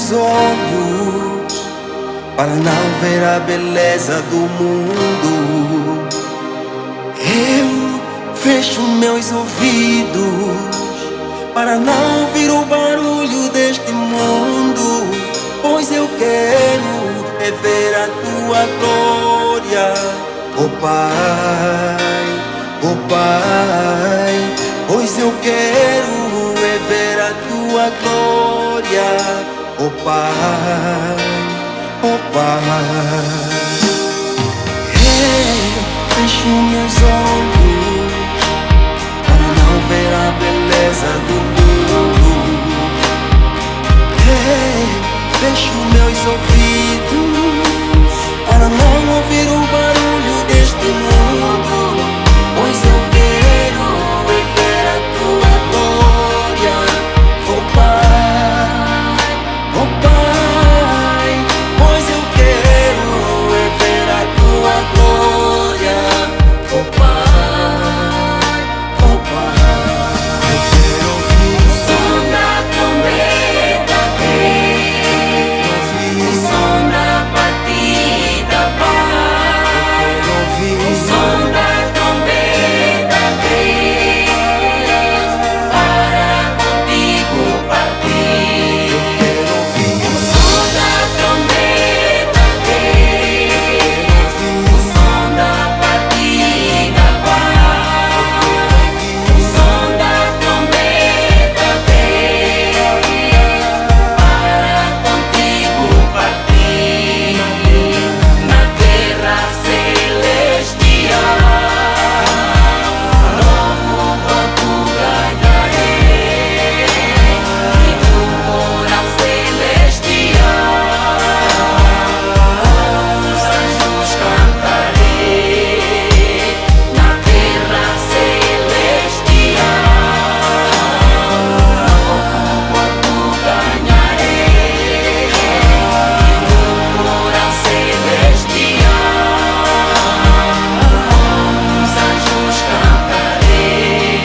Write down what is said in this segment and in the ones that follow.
meus olhos para não ver a beleza do mundo. Eu fecho meus ouvidos para não ouvir o barulho deste mundo, pois eu quero é ver a tua glória, oh Pai, oh Pai. Pois eu quero é ver a tua glória, oh Pai, oh Pai. Eu fecho meus olhos para não ver a beleza do mundo. Fecho meus ouvidos para não ouvir o barulho deste mundo, pois eu quero é ver a tua glória, oh Pai, oh Pai. Pois eu quero é ver a tua glória, oh Pai, oh Pai. Eu quero ouvir o som da trombeta dele, o som da batida, Pai. Eu quero ouvir o som da trombeta dele, para contigo partir. Eu quero ouvir o som da trombeta dele, o som da batida, Pai. O som da trombeta dele, para contigo partir na terra celestial. Novo voto ganharei e no moral celestial os anjos cantarei. Na terra celestial novo voto ganharei e no moral celestial os anjos cantarei.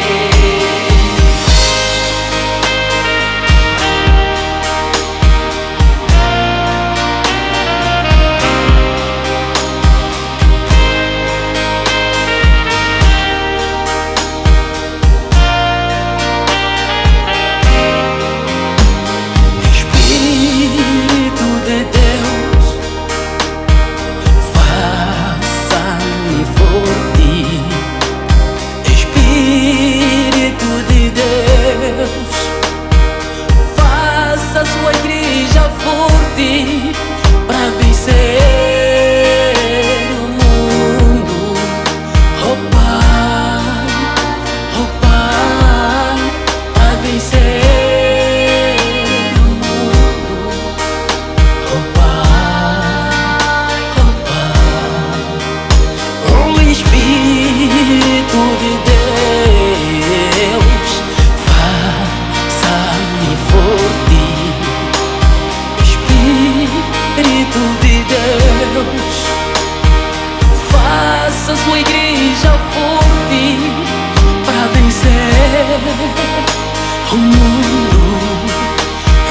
Espírito de Deus, faça-me forte. Espírito de Deus, faça sua igreja forte para vencer o mundo, oh Pai, oh Pai, para vencer o mundo, oh Pai, oh Pai. Oh Espírito de Deus, faça-me forte. Espírito de Deus, faça sua igreja forte para vencer o mundo,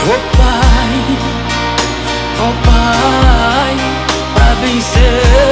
oh Pai, para vencer